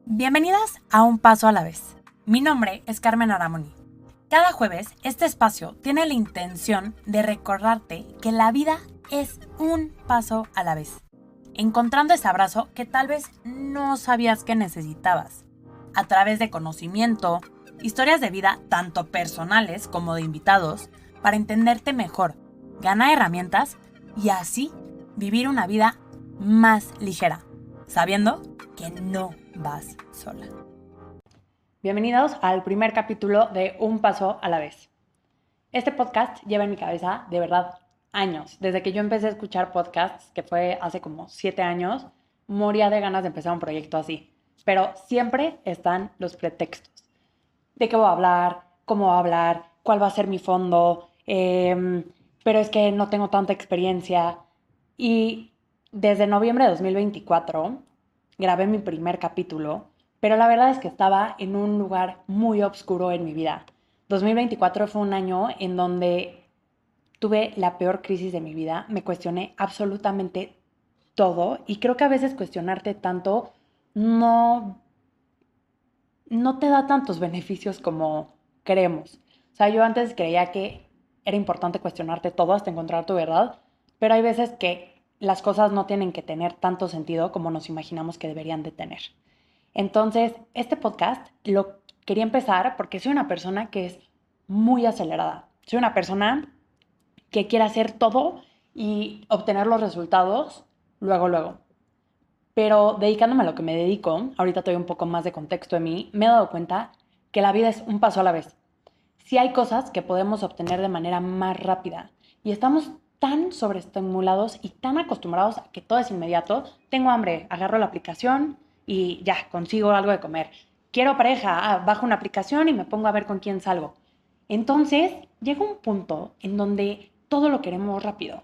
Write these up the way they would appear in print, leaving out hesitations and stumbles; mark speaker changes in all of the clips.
Speaker 1: Bienvenidas a Un Paso a la Vez. Mi nombre es Carmen Aramoni. Cada jueves, este espacio tiene la intención de recordarte que la vida es un paso a la vez, encontrando ese abrazo que tal vez no sabías que necesitabas, a través de conocimiento, historias de vida tanto personales como de invitados, para entenderte mejor, ganar herramientas y así vivir una vida más ligera, sabiendo que no vas sola. Bienvenidos al primer capítulo de Un Paso a la Vez. Este podcast lleva en mi cabeza, de verdad, años. Desde que yo empecé a escuchar podcasts, que fue hace como 7 años, moría de ganas de empezar un proyecto así. Pero siempre están los pretextos. ¿De qué voy a hablar? ¿Cómo voy a hablar? ¿Cuál va a ser mi fondo? Pero es que no tengo tanta experiencia. Y desde noviembre de 2024 grabé mi primer capítulo, pero la verdad es que estaba en un lugar muy oscuro en mi vida. 2024 fue un año en donde tuve la peor crisis de mi vida, me cuestioné absolutamente todo y creo que a veces cuestionarte tanto no, no te da tantos beneficios como creemos. O sea, yo antes creía que era importante cuestionarte todo hasta encontrar tu verdad, pero hay veces que las cosas no tienen que tener tanto sentido como nos imaginamos que deberían de tener. Entonces, este podcast lo quería empezar porque soy una persona que es muy acelerada. Soy una persona que quiere hacer todo y obtener los resultados luego. Pero dedicándome a lo que me dedico, ahorita te doy un poco más de contexto de mí, me he dado cuenta que la vida es un paso a la vez. Sí hay cosas que podemos obtener de manera más rápida y estamos tan sobreestimulados y tan acostumbrados a que todo es inmediato. Tengo hambre, agarro la aplicación y ya, consigo algo de comer. Quiero pareja, bajo una aplicación y me pongo a ver con quién salgo. Entonces, llega un punto en donde todo lo queremos rápido.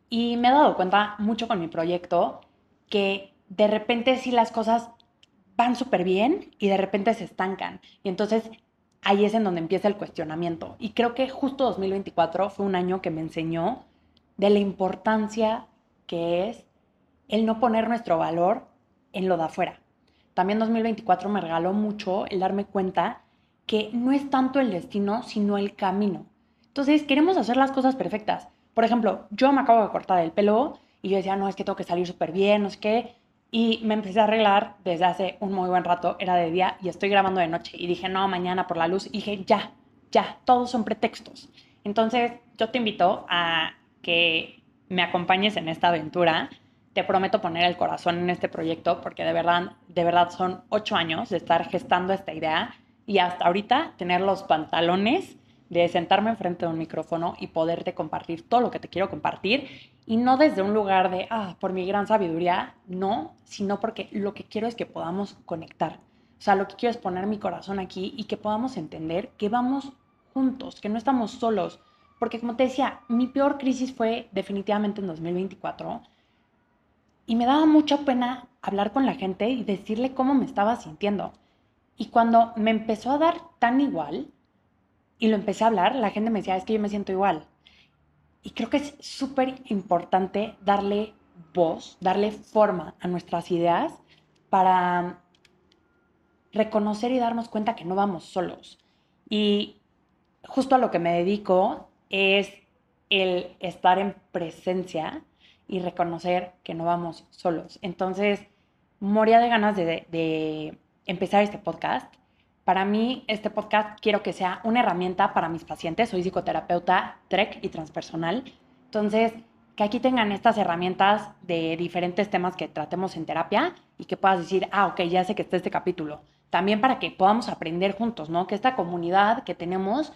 Speaker 1: Y me he dado cuenta mucho con mi proyecto que de repente sí las cosas van súper bien y de repente se estancan. Y entonces ahí es en donde empieza el cuestionamiento. Y creo que justo 2024 fue un año que me enseñó de la importancia que es el no poner nuestro valor en lo de afuera. También 2024 me regaló mucho el darme cuenta que no es tanto el destino, sino el camino. Entonces, queremos hacer las cosas perfectas. Por ejemplo, yo me acabo de cortar el pelo y yo decía, no, es que tengo que salir súper bien, no sé qué. Y me empecé a arreglar desde hace un muy buen rato, era de día y estoy grabando de noche. Y dije, no, mañana por la luz. Y dije, ya, todos son pretextos. Entonces, yo te invito a que me acompañes en esta aventura. Te prometo poner el corazón en este proyecto porque de verdad son 8 años de estar gestando esta idea y hasta ahorita tener los pantalones de sentarme enfrente de un micrófono y poderte compartir todo lo que te quiero compartir y no desde un lugar de, por mi gran sabiduría, no, sino porque lo que quiero es que podamos conectar. O sea, lo que quiero es poner mi corazón aquí y que podamos entender que vamos juntos, que no estamos solos. Porque como te decía, mi peor crisis fue definitivamente en 2024 y me daba mucha pena hablar con la gente y decirle cómo me estaba sintiendo. Y cuando me empezó a dar tan igual y lo empecé a hablar, la gente me decía, es que yo me siento igual. Y creo que es súper importante darle voz, darle forma a nuestras ideas para reconocer y darnos cuenta que no vamos solos. Y justo a lo que me dedico es el estar en presencia y reconocer que no vamos solos. Entonces, moría de ganas de empezar este podcast. Para mí, este podcast quiero que sea una herramienta para mis pacientes. Soy psicoterapeuta TREC y transpersonal. Entonces, que aquí tengan estas herramientas de diferentes temas que tratemos en terapia y que puedas decir, ok, ya sé que está este capítulo. También para que podamos aprender juntos, ¿no? Que esta comunidad que tenemos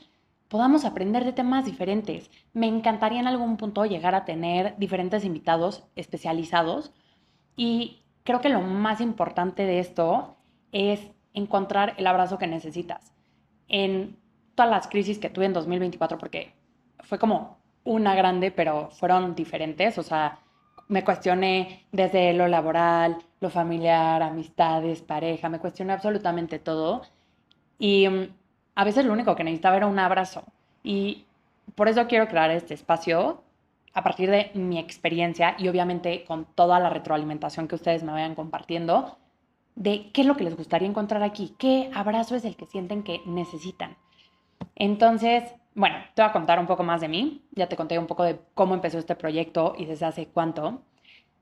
Speaker 1: podamos aprender de temas diferentes. Me encantaría en algún punto llegar a tener diferentes invitados especializados y creo que lo más importante de esto es encontrar el abrazo que necesitas. En todas las crisis que tuve en 2024, porque fue como una grande, pero fueron diferentes, o sea, me cuestioné desde lo laboral, lo familiar, amistades, pareja, me cuestioné absolutamente todo y a veces lo único que necesitaba era un abrazo. Y por eso quiero crear este espacio a partir de mi experiencia y obviamente con toda la retroalimentación que ustedes me vayan compartiendo, de qué es lo que les gustaría encontrar aquí, qué abrazo es el que sienten que necesitan. Entonces, bueno, te voy a contar un poco más de mí. Ya te conté un poco de cómo empezó este proyecto y desde hace cuánto.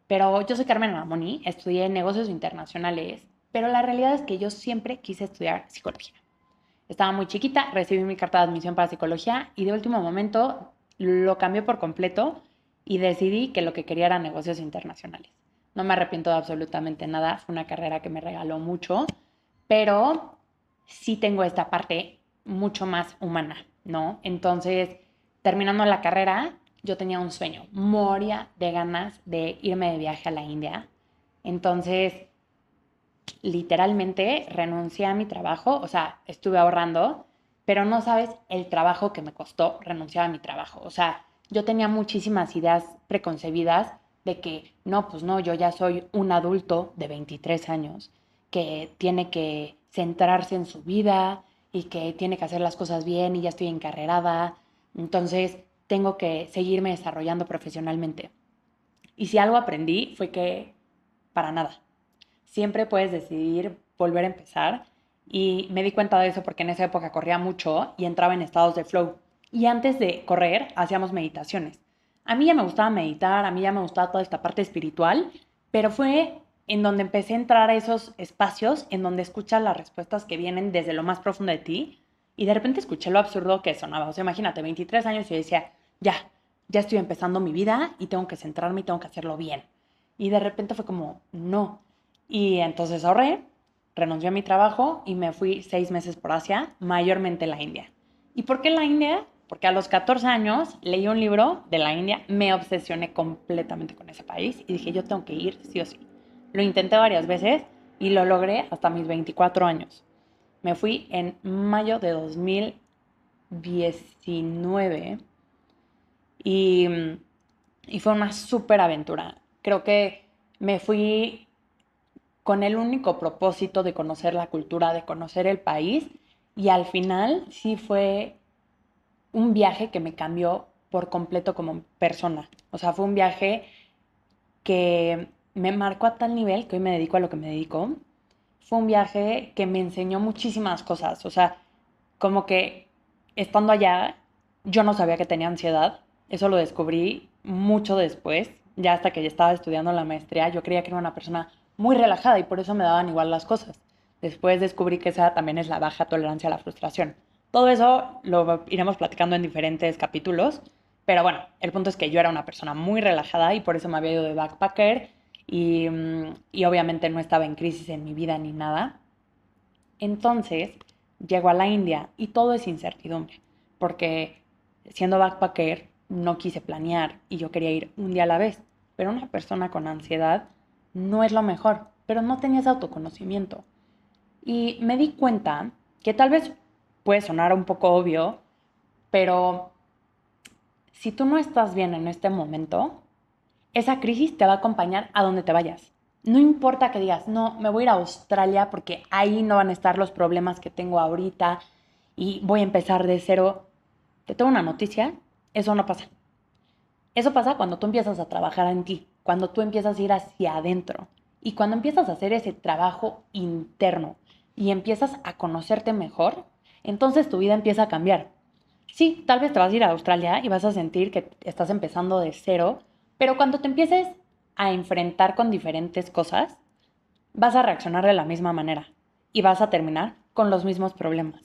Speaker 1: Pero yo soy Carmen Aramoni, estudié negocios internacionales, pero la realidad es que yo siempre quise estudiar psicología. Estaba muy chiquita, recibí mi carta de admisión para psicología y de último momento lo cambié por completo y decidí que lo que quería era negocios internacionales. No me arrepiento de absolutamente nada, fue una carrera que me regaló mucho, pero sí tengo esta parte mucho más humana, ¿no? Entonces, terminando la carrera, yo tenía un sueño, moría de ganas de irme de viaje a la India. Entonces, literalmente renuncié a mi trabajo, o sea, estuve ahorrando, pero no sabes el trabajo que me costó renunciar a mi trabajo. O sea, yo tenía muchísimas ideas preconcebidas de que no, pues no, yo ya soy un adulto de 23 años que tiene que centrarse en su vida y que tiene que hacer las cosas bien y ya estoy encarrerada. Entonces, tengo que seguirme desarrollando profesionalmente. Y si algo aprendí fue que para nada siempre puedes decidir volver a empezar. Y me di cuenta de eso porque en esa época corría mucho y entraba en estados de flow. Y antes de correr hacíamos meditaciones. A mí ya me gustaba meditar, a mí ya me gustaba toda esta parte espiritual, pero fue en donde empecé a entrar a esos espacios en donde escuchas las respuestas que vienen desde lo más profundo de ti y de repente escuché lo absurdo que sonaba. O sea, imagínate, 23 años y yo decía, ya estoy empezando mi vida y tengo que centrarme y tengo que hacerlo bien. Y de repente fue como, no, y entonces ahorré, renuncié a mi trabajo y me fui 6 meses por Asia, mayormente la India. ¿Y por qué la India? Porque a los 14 años leí un libro de la India, me obsesioné completamente con ese país y dije, yo tengo que ir sí o sí. Lo intenté varias veces y lo logré hasta mis 24 años. Me fui en mayo de 2019 y, y fue una súper aventura. Creo que me fui con el único propósito de conocer la cultura, de conocer el país, y al final sí fue un viaje que me cambió por completo como persona. O sea, fue un viaje que me marcó a tal nivel que hoy me dedico a lo que me dedico. Fue un viaje que me enseñó muchísimas cosas. O sea, como que estando allá, yo no sabía que tenía ansiedad. Eso lo descubrí mucho después, ya hasta que ya estaba estudiando la maestría. Yo creía que era una persona muy relajada y por eso me daban igual las cosas. Después descubrí que esa también es la baja tolerancia a la frustración. Todo eso lo iremos platicando en diferentes capítulos, pero bueno, el punto es que yo era una persona muy relajada y por eso me había ido de backpacker y obviamente no estaba en crisis en mi vida ni nada. Entonces, llego a la India y todo es incertidumbre, porque siendo backpacker no quise planear y yo quería ir un día a la vez, pero una persona con ansiedad no es lo mejor, pero no tenía ese autoconocimiento. Y me di cuenta que tal vez puede sonar un poco obvio, pero si tú no estás bien en este momento, esa crisis te va a acompañar a donde te vayas. No importa que digas, no, me voy a ir a Australia porque ahí no van a estar los problemas que tengo ahorita y voy a empezar de cero. Te tengo una noticia, eso no pasa. Eso pasa cuando tú empiezas a trabajar en ti, cuando tú empiezas a ir hacia adentro y cuando empiezas a hacer ese trabajo interno y empiezas a conocerte mejor, entonces tu vida empieza a cambiar. Sí, tal vez te vas a ir a Australia y vas a sentir que estás empezando de cero, pero cuando te empieces a enfrentar con diferentes cosas, vas a reaccionar de la misma manera y vas a terminar con los mismos problemas.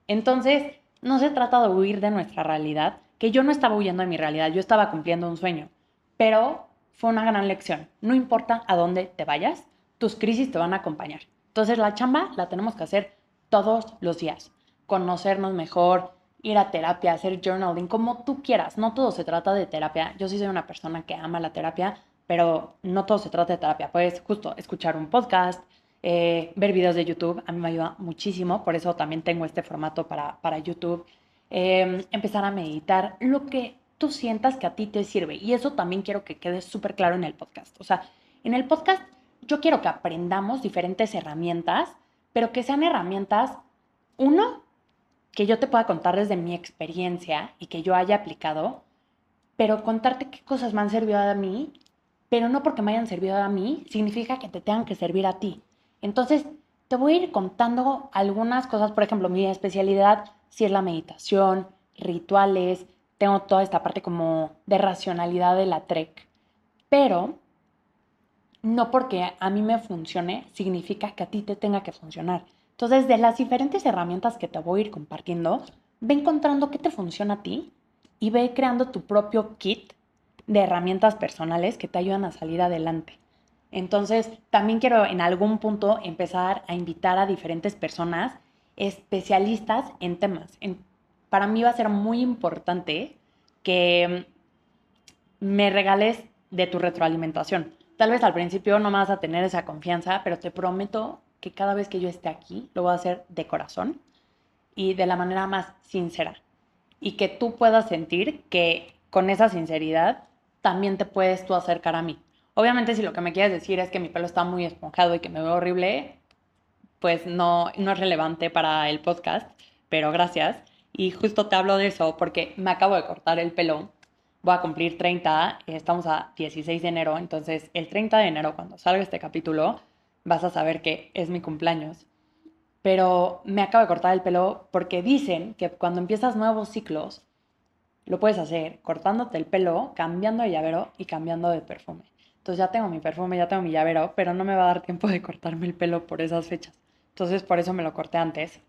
Speaker 1: Entonces, no se trata de huir de nuestra realidad, que yo no estaba huyendo de mi realidad, yo estaba cumpliendo un sueño, pero fue una gran lección. No importa a dónde te vayas, tus crisis te van a acompañar. Entonces, la chamba la tenemos que hacer todos los días. Conocernos mejor, ir a terapia, hacer journaling, como tú quieras. No todo se trata de terapia. Yo sí soy una persona que ama la terapia, pero no todo se trata de terapia. Puedes justo escuchar un podcast, ver videos de YouTube, a mí me ayuda muchísimo, por eso también tengo este formato para YouTube. Empezar a meditar, lo que tú sientas que a ti te sirve. Y eso también quiero que quede súper claro en el podcast. O sea, en el podcast yo quiero que aprendamos diferentes herramientas, pero que sean herramientas, uno, que yo te pueda contar desde mi experiencia y que yo haya aplicado, pero contarte qué cosas me han servido a mí, pero no porque me hayan servido a mí, significa que te tengan que servir a ti. Entonces, te voy a ir contando algunas cosas. Por ejemplo, mi especialidad sí es la meditación, rituales, tengo toda esta parte como de racionalidad de la TREC, pero no porque a mí me funcione significa que a ti te tenga que funcionar. Entonces, de las diferentes herramientas que te voy a ir compartiendo, ve encontrando qué te funciona a ti y ve creando tu propio kit de herramientas personales que te ayudan a salir adelante. Entonces, también quiero en algún punto empezar a invitar a diferentes personas especialistas en temas. Para mí va a ser muy importante que me regales de tu retroalimentación. Tal vez al principio no me vas a tener esa confianza, pero te prometo que cada vez que yo esté aquí lo voy a hacer de corazón y de la manera más sincera. Y que tú puedas sentir que con esa sinceridad también te puedes tú acercar a mí. Obviamente si lo que me quieres decir es que mi pelo está muy esponjado y que me veo horrible, pues no es relevante para el podcast, pero gracias. Y justo te hablo de eso porque me acabo de cortar el pelo. Voy a cumplir 30, estamos a 16 de enero, entonces el 30 de enero cuando salga este capítulo vas a saber que es mi cumpleaños. Pero me acabo de cortar el pelo porque dicen que cuando empiezas nuevos ciclos lo puedes hacer cortándote el pelo, cambiando de llavero y cambiando de perfume. Entonces ya tengo mi perfume, ya tengo mi llavero, pero no me va a dar tiempo de cortarme el pelo por esas fechas. Entonces por eso me lo corté antes.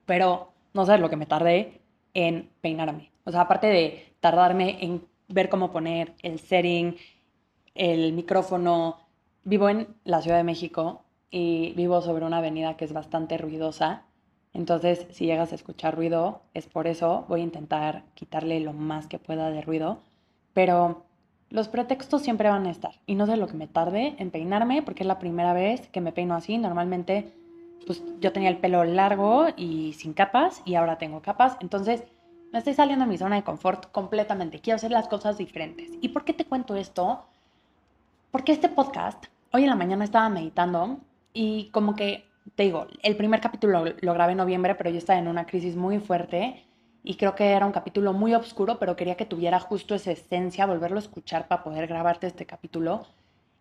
Speaker 1: Pero no sabes lo que me tardé en peinarme. O sea, aparte de tardarme en ver cómo poner el setting, el micrófono. Vivo en la Ciudad de México y vivo sobre una avenida que es bastante ruidosa. Entonces, si llegas a escuchar ruido, es por eso. Voy a intentar quitarle lo más que pueda de ruido. Pero los pretextos siempre van a estar. Y no sé lo que me tarde en peinarme, porque es la primera vez que me peino así. Normalmente, pues yo tenía el pelo largo y sin capas, y ahora tengo capas. Entonces, me estoy saliendo de mi zona de confort completamente. Quiero hacer las cosas diferentes. ¿Y por qué te cuento esto? Porque este podcast, hoy en la mañana estaba meditando y como que, te digo, el primer capítulo lo grabé en noviembre, pero yo estaba en una crisis muy fuerte y creo que era un capítulo muy oscuro, pero quería que tuviera justo esa esencia, volverlo a escuchar para poder grabarte este capítulo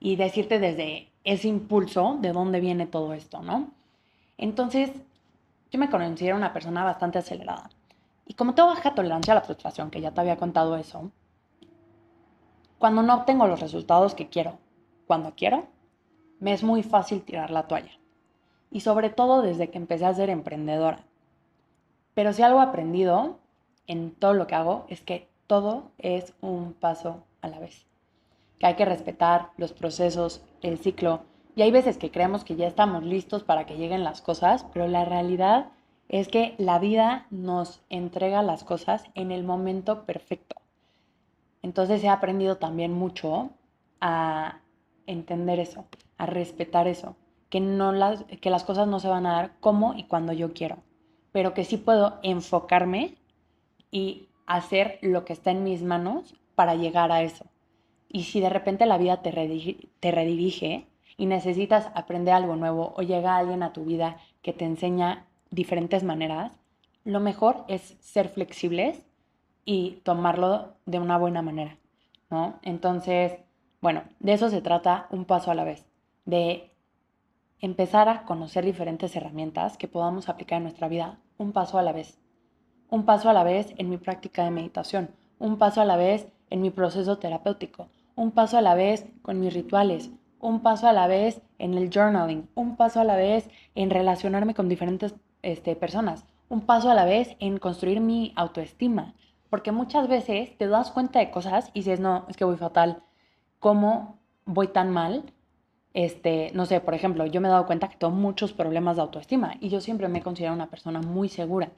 Speaker 1: y decirte desde ese impulso de dónde viene todo esto, ¿no? Entonces, yo me considero una persona bastante acelerada. Y como tengo baja tolerancia a la frustración, que ya te había contado eso, cuando no obtengo los resultados que quiero, cuando quiero, me es muy fácil tirar la toalla. Y sobre todo desde que empecé a ser emprendedora. Pero si algo he aprendido en todo lo que hago es que todo es un paso a la vez. Que hay que respetar los procesos, el ciclo. Y hay veces que creemos que ya estamos listos para que lleguen las cosas, pero la realidad es que la vida nos entrega las cosas en el momento perfecto. Entonces he aprendido también mucho a entender eso, a respetar eso, que las cosas no se van a dar como y cuando yo quiero, pero que sí puedo enfocarme y hacer lo que está en mis manos para llegar a eso. Y si de repente la vida te redirige y necesitas aprender algo nuevo o llega alguien a tu vida que te enseña diferentes maneras, lo mejor es ser flexibles y tomarlo de una buena manera, ¿no? Entonces, bueno, de eso se trata un paso a la vez, de empezar a conocer diferentes herramientas que podamos aplicar en nuestra vida un paso a la vez. Un paso a la vez en mi práctica de meditación, un paso a la vez en mi proceso terapéutico, un paso a la vez con mis rituales, un paso a la vez en el journaling, un paso a la vez en relacionarme con diferentes personas, un paso a la vez en construir mi autoestima, porque muchas veces te das cuenta de cosas y dices, no, es que voy fatal, ¿cómo voy tan mal? No sé, por ejemplo, yo me he dado cuenta que tengo muchos problemas de autoestima y yo siempre me he considerado una persona muy segura.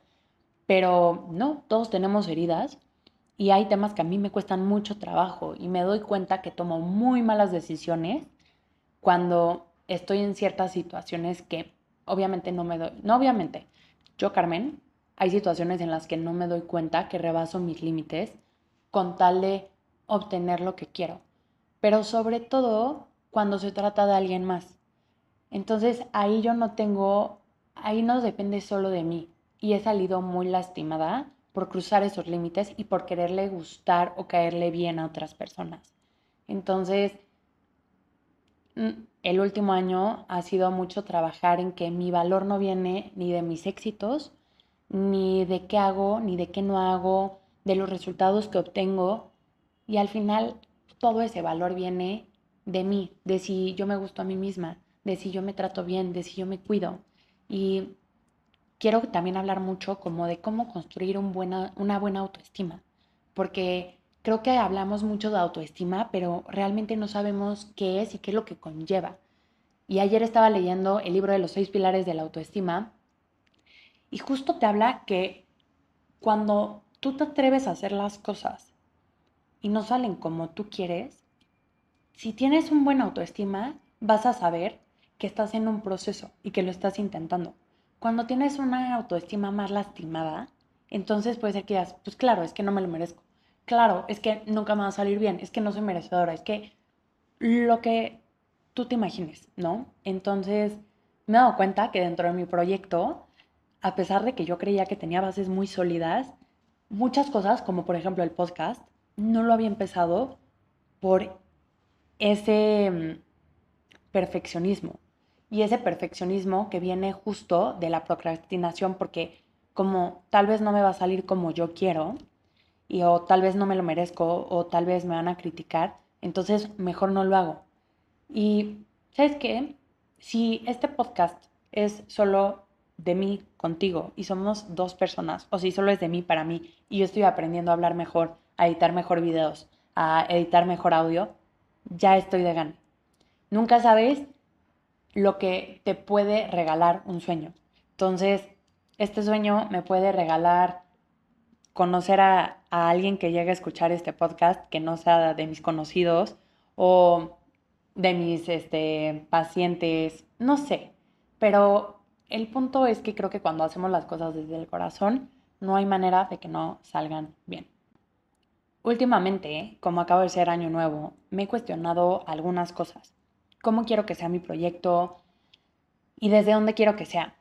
Speaker 1: Pero no, todos tenemos heridas y hay temas que a mí me cuestan mucho trabajo y me doy cuenta que tomo muy malas decisiones cuando estoy en ciertas situaciones que obviamente no me doy, no obviamente, yo Carmen, hay situaciones en las que no me doy cuenta que rebaso mis límites con tal de obtener lo que quiero, pero sobre todo cuando se trata de alguien más. Entonces ahí yo no tengo, ahí no depende solo de mí y he salido muy lastimada por cruzar esos límites y por quererle gustar o caerle bien a otras personas. Entonces, El último año ha sido mucho trabajar en que mi valor no viene ni de mis éxitos, ni de qué hago, ni de qué no hago, de los resultados que obtengo. Y al final todo ese valor viene de mí, de si yo me gusto a mí misma, de si yo me trato bien, de si yo me cuido. Y quiero también hablar mucho como de cómo construir una buena autoestima, porque creo que hablamos mucho de autoestima, pero realmente no sabemos qué es y qué es lo que conlleva. Y ayer estaba leyendo el libro de los 6 pilares de la autoestima y justo te habla que cuando tú te atreves a hacer las cosas y no salen como tú quieres, si tienes un buen autoestima, vas a saber que estás en un proceso y que lo estás intentando. Cuando tienes una autoestima más lastimada, entonces puede ser que digas, pues claro, es que no me lo merezco. Claro, es que nunca me va a salir bien, es que no soy merecedora, es que lo que tú te imagines, ¿no? Entonces me he dado cuenta que dentro de mi proyecto, a pesar de que yo creía que tenía bases muy sólidas, muchas cosas, como por ejemplo el podcast, no lo había empezado por ese perfeccionismo. Y ese perfeccionismo que viene justo de la procrastinación, porque como tal vez no me va a salir como yo quiero, o tal vez no me lo merezco, o tal vez me van a criticar, entonces mejor no lo hago. Y ¿sabes qué? Si este podcast es solo de mí contigo y somos dos personas, o si solo es de mí para mí y yo estoy aprendiendo a hablar mejor, a editar mejor videos, a editar mejor audio, ya estoy de gana. Nunca sabes lo que te puede regalar un sueño. Entonces, este sueño me puede regalar conocer a alguien que llegue a escuchar este podcast, que no sea de mis conocidos o de mis pacientes, no sé. Pero el punto es que creo que cuando hacemos las cosas desde el corazón, no hay manera de que no salgan bien. Últimamente, como acabo de ser año nuevo, me he cuestionado algunas cosas. ¿Cómo quiero que sea mi proyecto? ¿Y desde dónde quiero que sea?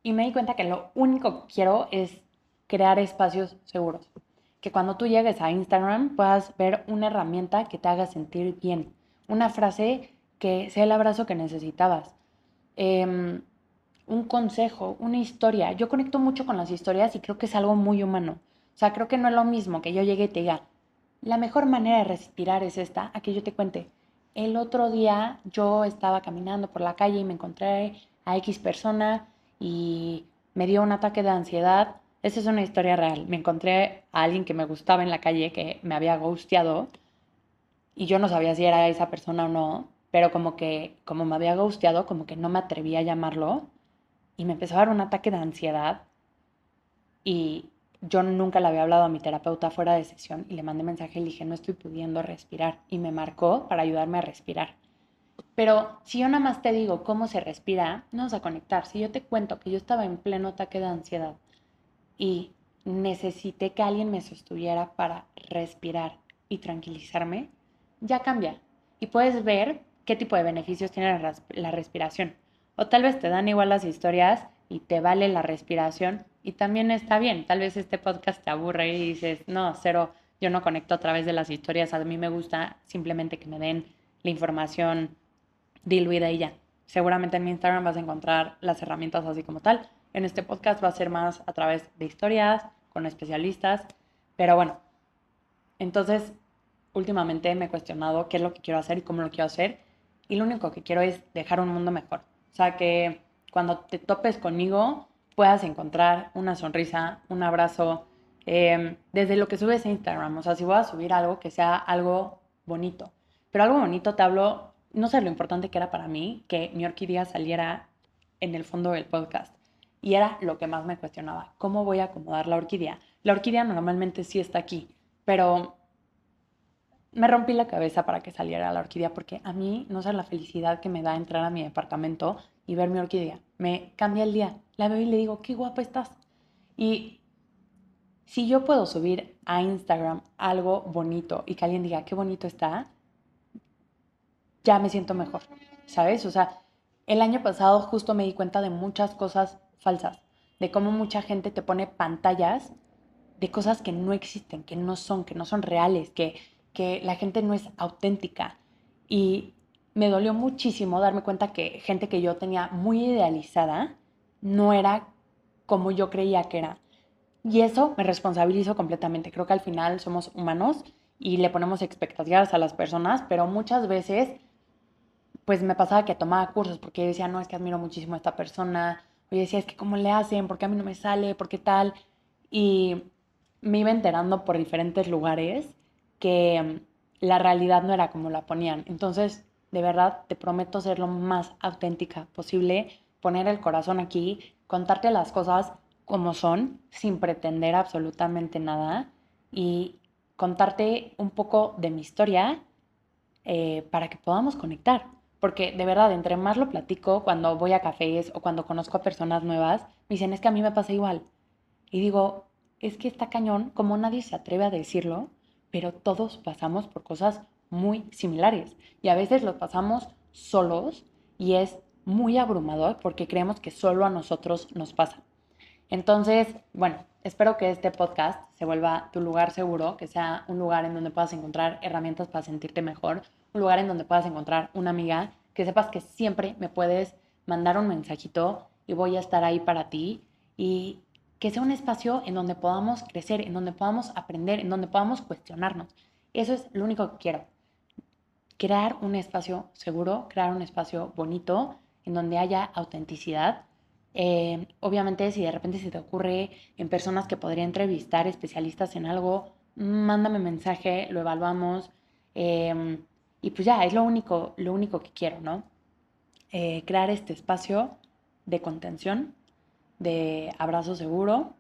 Speaker 1: Y me di cuenta que lo único que quiero es crear espacios seguros. Que cuando tú llegues a Instagram puedas ver una herramienta que te haga sentir bien. Una frase que sea el abrazo que necesitabas. Eh, un consejo, una historia. Yo conecto mucho con las historias y creo que es algo muy humano. O sea, creo que no es lo mismo que yo llegue y te diga, la mejor manera de respirar es esta, a que yo te cuente. El otro día yo estaba caminando por la calle y me encontré a X persona y me dio un ataque de ansiedad. Esa es una historia real. Me encontré a alguien que me gustaba en la calle que me había ghosteado y yo no sabía si era esa persona o no, pero como que, como me había ghosteado, como que no me atrevía a llamarlo y me empezó a dar un ataque de ansiedad y yo nunca le había hablado a mi terapeuta fuera de sesión y le mandé mensaje y le dije, no estoy pudiendo respirar y me marcó para ayudarme a respirar. Pero si yo nada más te digo cómo se respira, no vas a conectar. Si yo te cuento que yo estaba en pleno ataque de ansiedad y necesité que alguien me sostuviera para respirar y tranquilizarme, ya cambia. Y puedes ver qué tipo de beneficios tiene la respiración. O tal vez te dan igual las historias y te vale la respiración y también está bien. Tal vez este podcast te aburre y dices, no, cero, yo no conecto a través de las historias. A mí me gusta simplemente que me den la información diluida y ya. Seguramente en mi Instagram vas a encontrar las herramientas así como tal. En este podcast va a ser más a través de historias, con especialistas. Pero bueno, entonces últimamente me he cuestionado qué es lo que quiero hacer y cómo lo quiero hacer. Y lo único que quiero es dejar un mundo mejor. O sea, que cuando te topes conmigo puedas encontrar una sonrisa, un abrazo, desde lo que subes a Instagram. O sea, si voy a subir algo, que sea algo bonito. Pero algo bonito te hablo, no sé lo importante que era para mí que mi orquídea saliera en el fondo del podcast. Y era lo que más me cuestionaba. ¿Cómo voy a acomodar la orquídea? La orquídea normalmente sí está aquí, pero me rompí la cabeza para que saliera la orquídea porque a mí no sé la felicidad que me da entrar a mi departamento y ver mi orquídea. Me cambia el día. La veo y le digo, qué guapa estás. Y si yo puedo subir a Instagram algo bonito y que alguien diga, qué bonito está, ya me siento mejor, ¿sabes? O sea, el año pasado justo me di cuenta de muchas cosas falsas, de cómo mucha gente te pone pantallas de cosas que no existen, que no son reales, que la gente no es auténtica. Y me dolió muchísimo darme cuenta que gente que yo tenía muy idealizada no era como yo creía que era. Y eso me responsabilizo completamente. Creo que al final somos humanos y le ponemos expectativas a las personas, pero muchas veces pues me pasaba que tomaba cursos porque decía, no, es que admiro muchísimo a esta persona. Oye, decía, es que cómo le hacen, por qué a mí no me sale, por qué tal. Y me iba enterando por diferentes lugares que la realidad no era como la ponían. Entonces, de verdad, te prometo ser lo más auténtica posible, poner el corazón aquí, contarte las cosas como son, sin pretender absolutamente nada y contarte un poco de mi historia para que podamos conectar. Porque de verdad, entre más lo platico, cuando voy a cafés o cuando conozco a personas nuevas, me dicen, es que a mí me pasa igual. Y digo, es que está cañón, como nadie se atreve a decirlo, pero todos pasamos por cosas muy similares. Y a veces los pasamos solos y es muy abrumador porque creemos que solo a nosotros nos pasa. Entonces, bueno, espero que este podcast se vuelva tu lugar seguro, que sea un lugar en donde puedas encontrar herramientas para sentirte mejor, un lugar en donde puedas encontrar una amiga, que sepas que siempre me puedes mandar un mensajito y voy a estar ahí para ti y que sea un espacio en donde podamos crecer, en donde podamos aprender, en donde podamos cuestionarnos. Eso es lo único que quiero. Crear un espacio seguro, crear un espacio bonito, en donde haya autenticidad. Obviamente, si de repente se te ocurre en personas que podría entrevistar especialistas en algo, mándame mensaje, lo evaluamos. Y pues ya, es lo único que quiero, ¿no? Crear este espacio de contención, de abrazo seguro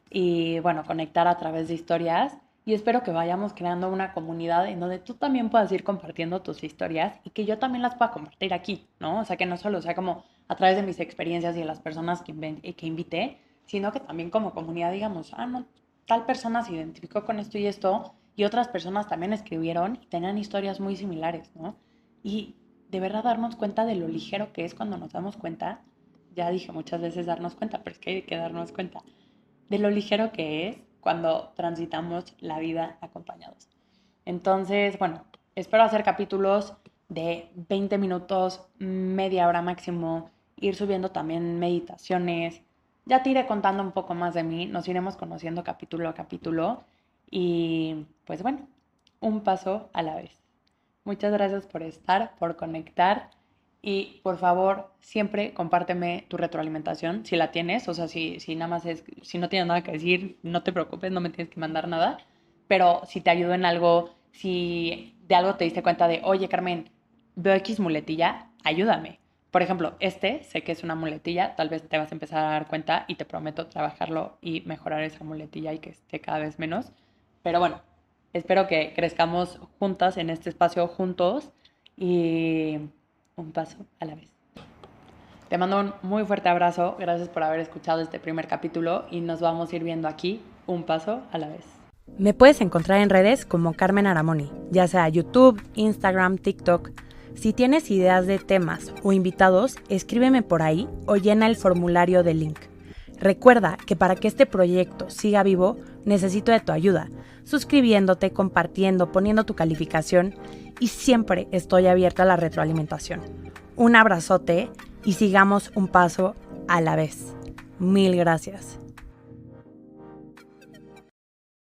Speaker 1: y bueno, conectar a través de historias. Y espero que vayamos creando una comunidad en donde tú también puedas ir compartiendo tus historias y que yo también las pueda compartir aquí, ¿no? O sea, que no solo sea como a través de mis experiencias y de las personas que invité, sino que también como comunidad digamos, ah, no, tal persona se identificó con esto y esto, y otras personas también escribieron y tenían historias muy similares, ¿no? Y de verdad darnos cuenta de lo ligero que es cuando nos damos cuenta, ya dije muchas veces darnos cuenta, pero es que hay que darnos cuenta de lo ligero que es cuando transitamos la vida acompañados. Entonces, bueno, espero hacer capítulos de 20 minutos, media hora máximo, ir subiendo también meditaciones. Ya te iré contando un poco más de mí, nos iremos conociendo capítulo a capítulo y pues bueno, un paso a la vez. Muchas gracias por estar, por conectar y por favor siempre compárteme tu retroalimentación si la tienes, o sea, si nada más es, si no tienes nada que decir, no te preocupes, no me tienes que mandar nada, pero si te ayudo en algo, si de algo te diste cuenta de, oye Carmen, veo X muletilla, ayúdame. Por ejemplo, sé que es una muletilla, tal vez te vas a empezar a dar cuenta y te prometo trabajarlo y mejorar esa muletilla y que esté cada vez menos. Pero bueno, espero que crezcamos juntas en este espacio juntos y un paso a la vez. Te mando un muy fuerte abrazo, gracias por haber escuchado este primer capítulo y nos vamos a ir viendo aquí un paso a la vez.
Speaker 2: Me puedes encontrar en redes como Carmen Aramoni, ya sea YouTube, Instagram, TikTok. Si tienes ideas de temas o invitados, escríbeme por ahí o llena el formulario del link. Recuerda que para que este proyecto siga vivo, necesito de tu ayuda, suscribiéndote, compartiendo, poniendo tu calificación y siempre estoy abierta a la retroalimentación. Un abrazote y sigamos un paso a la vez. Mil gracias.